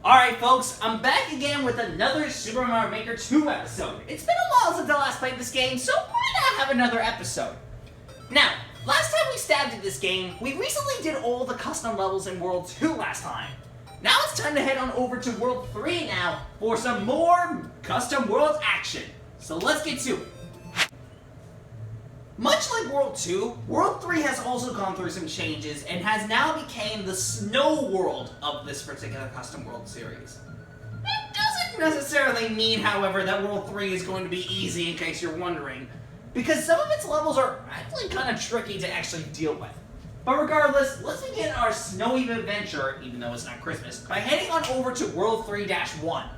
Alright folks, I'm back again with another Super Mario Maker 2 episode. It's been a while since I last played this game, so why not have another episode? Now, last time we stabbed at this game, we recently did all the custom levels in World 2 last time. Now it's time to head on over to World 3 now for some more custom world action. So let's get to it. Much like World 2, World 3 has also gone through some changes and has now become the snow world of this particular custom world series. That doesn't necessarily mean, however, that World 3 is going to be easy in case you're wondering, because some of its levels are actually kind of tricky to actually deal with. But regardless, let's begin our snowy adventure, even though it's not Christmas, by heading on over to World 3-1.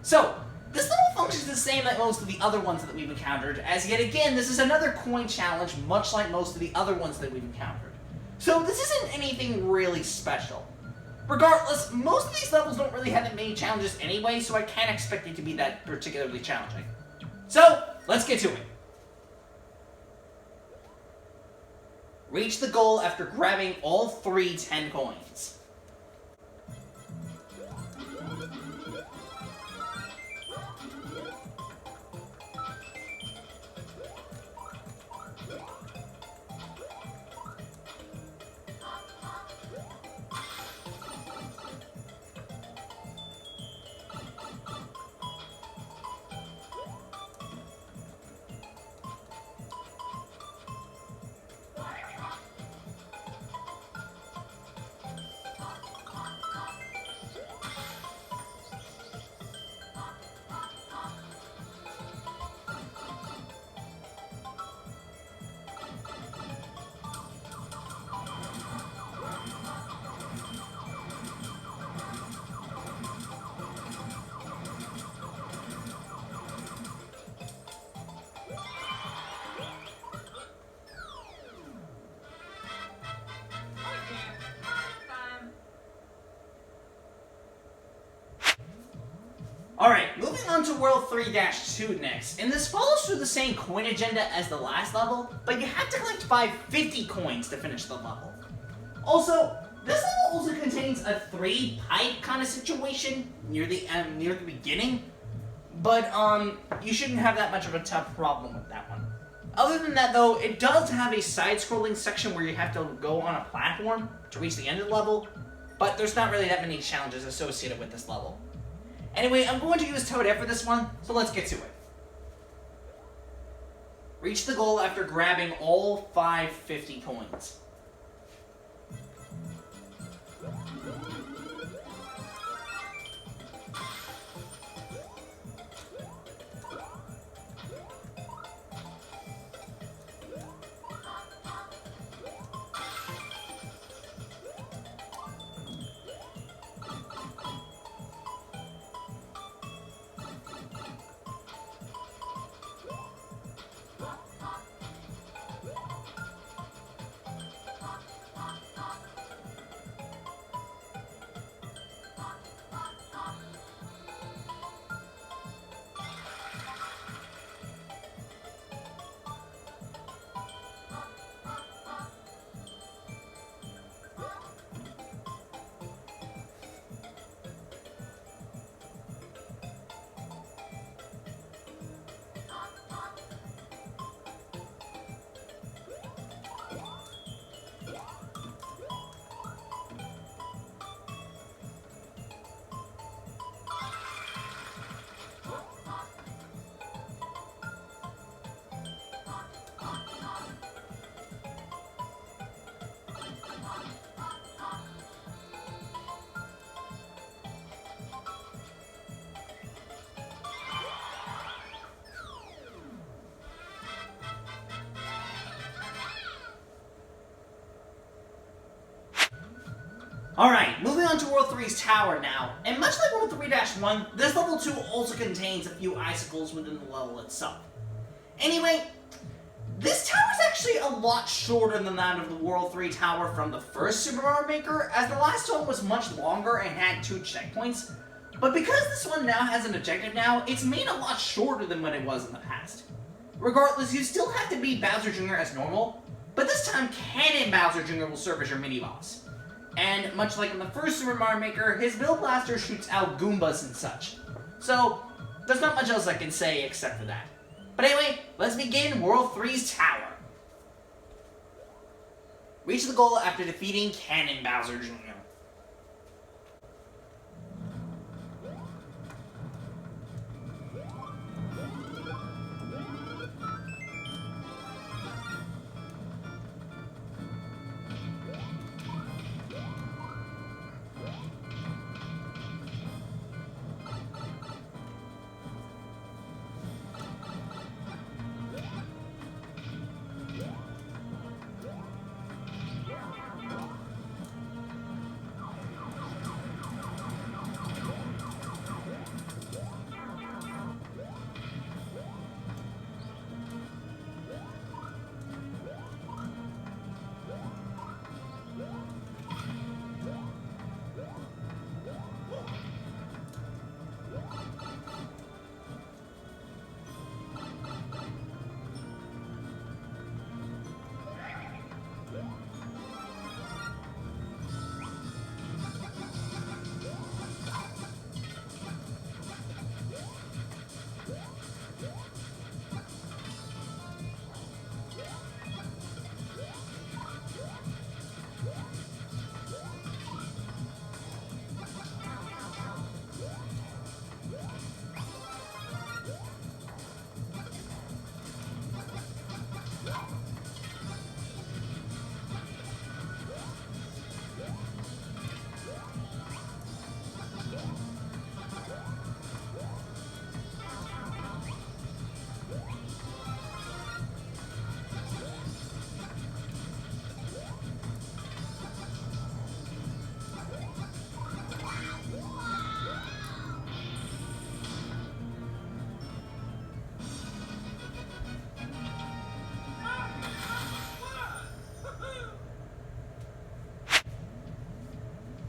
So, this level functions the same like most of the other ones that we've encountered, as yet again, this is another coin challenge, much like most of the other ones that we've encountered. So this isn't anything really special. Regardless, most of these levels don't really have that many challenges anyway, so I can't expect it to be that particularly challenging. So, let's get to it. Reach the goal after grabbing all 3 10 coins. Alright, moving on to World 3-2 next, and this follows through the same coin agenda as the last level, but you have to collect 550 coins to finish the level. Also, this level also contains a 3-pipe kind of situation near the beginning, but you shouldn't have that much of a tough problem with that one. Other than that though, it does have a side-scrolling section where you have to go on a platform to reach the end of the level, but there's not really that many challenges associated with this level. Anyway, I'm going to use Toadette for this one, so let's get to it. Reach the goal after grabbing all 550 coins. Alright, moving on to World 3's tower now, and much like World 3-1, this level 2 also contains a few icicles within the level itself. Anyway, this tower is actually a lot shorter than that of the World 3 tower from the first Super Mario Maker, as the last one was much longer and had 2 checkpoints, but because this one now has an objective now, it's made a lot shorter than what it was in the past. Regardless, you still have to beat Bowser Jr. as normal, but this time Cannon Bowser Jr. will serve as your mini-boss. And much like in the first Super Mario Maker, his Bill Blaster shoots out Goombas and such. So, there's not much else I can say except for that. But anyway, let's begin World 3's Tower. Reach the goal after defeating Cannon Bowser Jr.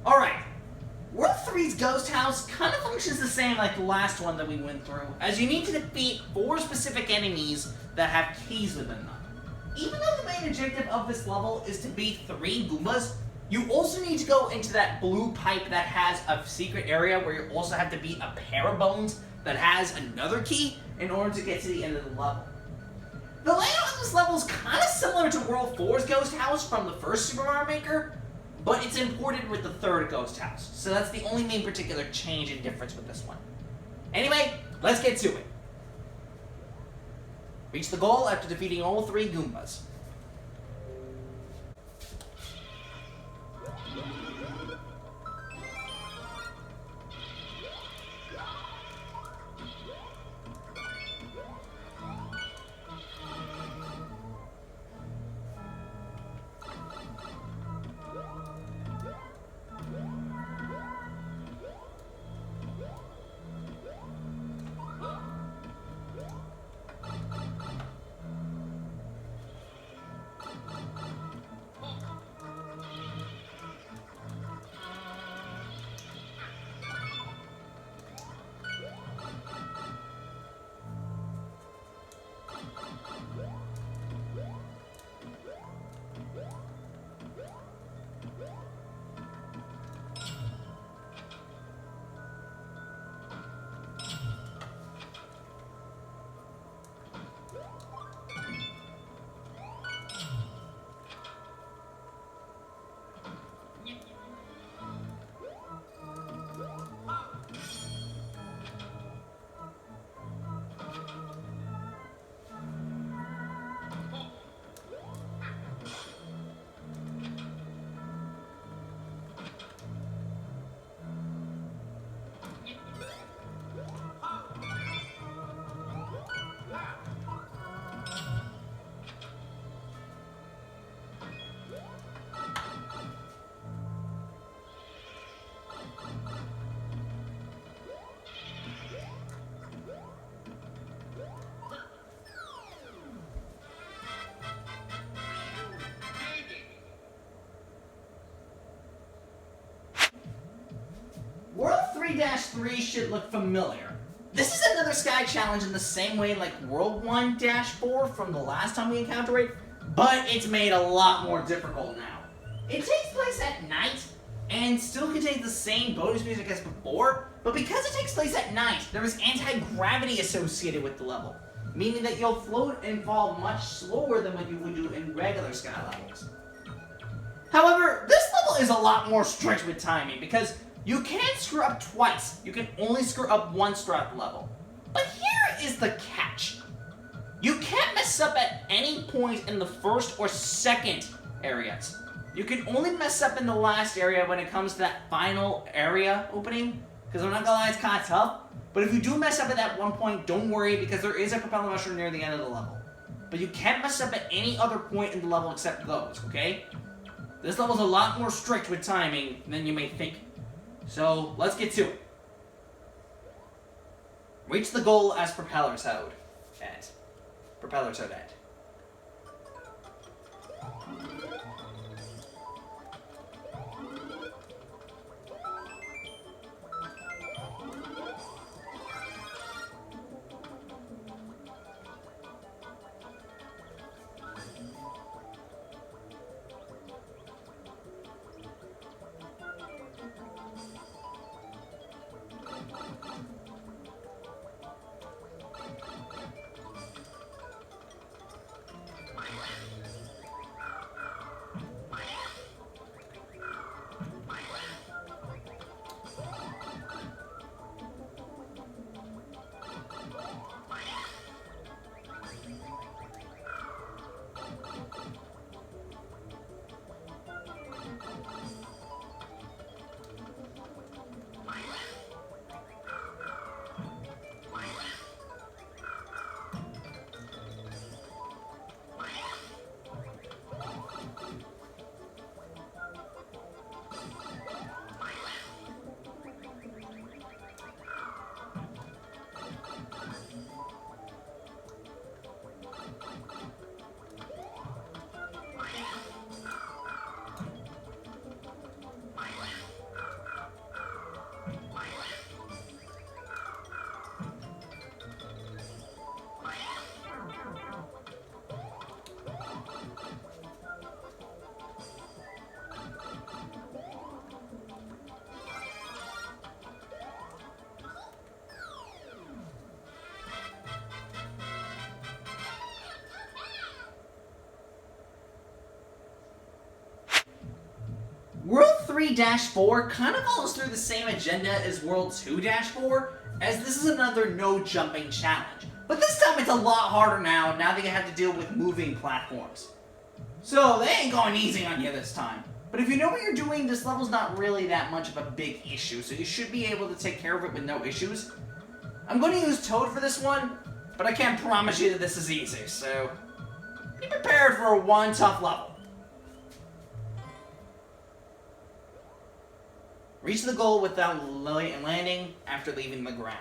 Alright, World 3's Ghost House kind of functions the same like the last one that we went through, as you need to defeat 4 specific enemies that have keys within them. Even though the main objective of this level is to beat 3 Goombas, you also need to go into that blue pipe that has a secret area where you also have to beat a pair of bones that has another key in order to get to the end of the level. The layout of this level is kind of similar to World 4's Ghost House from the first Super Mario Maker, but it's imported with the third Ghost House, so that's the only main particular change and difference with this one. Anyway, let's get to it. Reach the goal after defeating all 3 Goombas. World 3-3 should look familiar. This is another Sky Challenge in the same way like World 1-4 from the last time we encountered it, but it's made a lot more difficult now. It takes place at night, and still contains the same bonus music as before, but because it takes place at night, there is anti-gravity associated with the level, meaning that you'll float and fall much slower than what you would do in regular sky levels. However, this level is a lot more strict with timing, because you can't screw up twice. You can only screw up once throughout the level. But here is the catch. You can't mess up at any point in the first or second areas. You can only mess up in the last area when it comes to that final area opening, because I'm not gonna lie, it's kind of tough. But if you do mess up at that one point, don't worry, because there is a propeller mushroom near the end of the level. But you can't mess up at any other point in the level except those, okay? This level's a lot more strict with timing than you may think. So, let's get to it. Reach the goal as Propeller Toad at. Propeller Toad at. World 3-4 kind of follows through the same agenda as World 2-4, as this is another no jumping challenge. But this time it's a lot harder now that you have to deal with moving platforms. So they ain't going easy on you this time. But if you know what you're doing, this level's not really that much of a big issue, so you should be able to take care of it with no issues. I'm going to use Toad for this one, but I can't promise you that this is easy, so be prepared for one tough level. Reach the goal without landing after leaving the ground.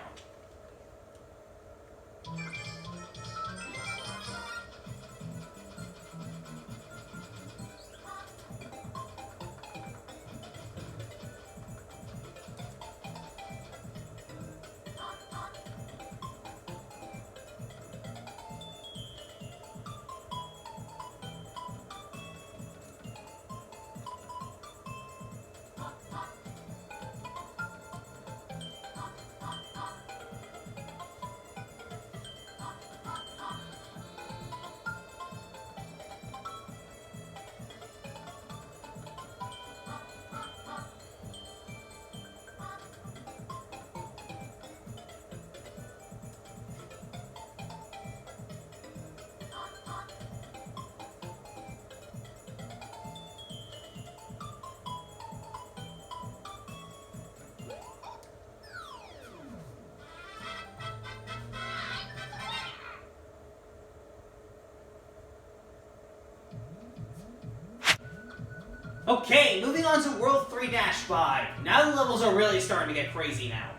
Okay, moving on to World 3-5. Now the levels are really starting to get crazy now.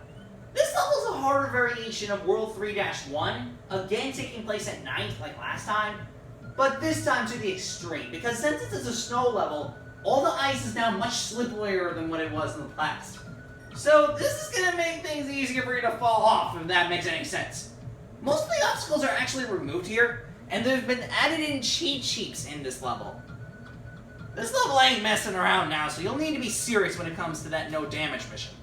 This level is a harder variation of World 3-1, again taking place at night like last time, but this time to the extreme, because since this is a snow level, all the ice is now much slipperier than what it was in the past. So this is going to make things easier for you to fall off, if that makes any sense. Most of the obstacles are actually removed here, and there's been added in cheat sheets in this level. This level ain't messing around now, so you'll need to be serious when it comes to that no damage mission.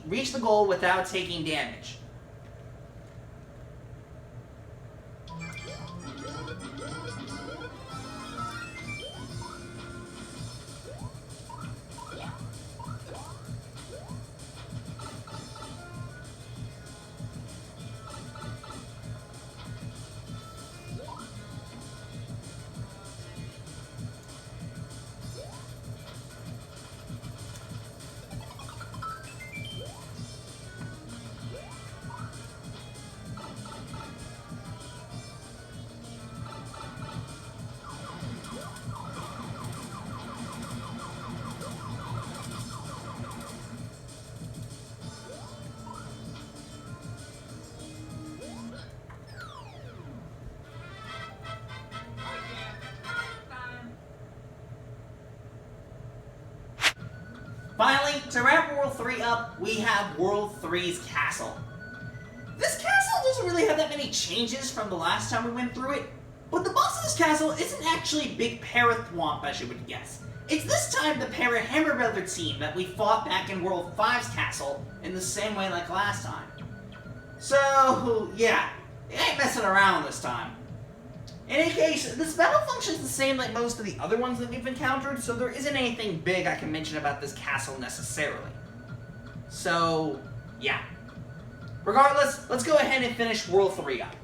Reach the goal without taking damage. Finally, to wrap World 3 up, we have World 3's castle. This castle doesn't really have that many changes from the last time we went through it, but the boss of this castle isn't actually Big Parathwomp, as you would guess. It's this time the Parahammer Brother team that we fought back in World 5's castle in the same way like last time. So, yeah, it ain't messing around this time. In any case, this battle functions the same like most of the other ones that we've encountered, so there isn't anything big I can mention about this castle necessarily. So, yeah. Regardless, let's go ahead and finish World 3 up.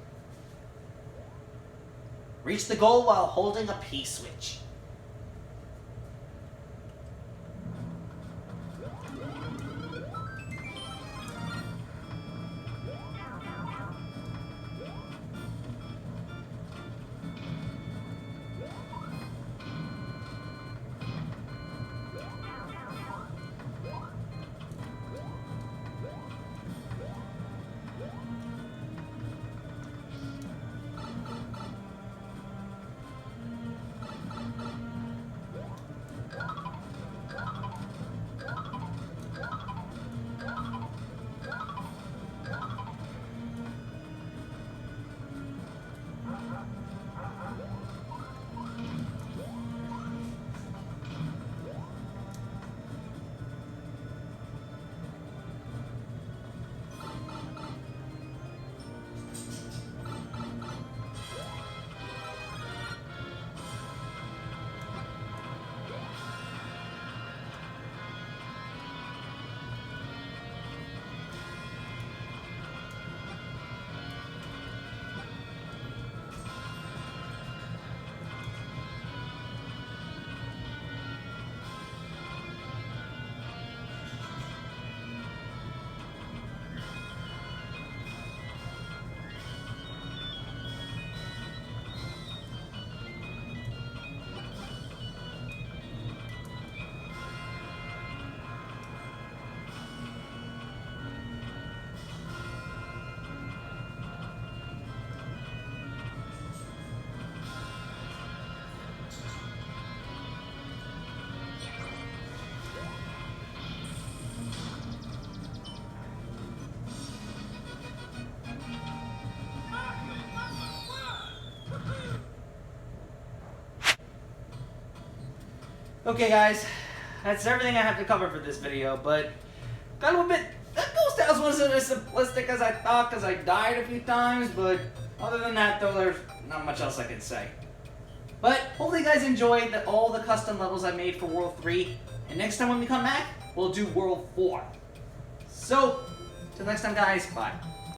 Reach the goal while holding a P-switch. Okay guys, that's everything I have to cover for this video, but gotta admit, that Ghost House wasn't as simplistic as I thought because I died a few times, but other than that though, there's not much else I can say. But hopefully you guys enjoyed all the custom levels I made for World 3, and next time when we come back, we'll do World 4. So, till next time guys, bye.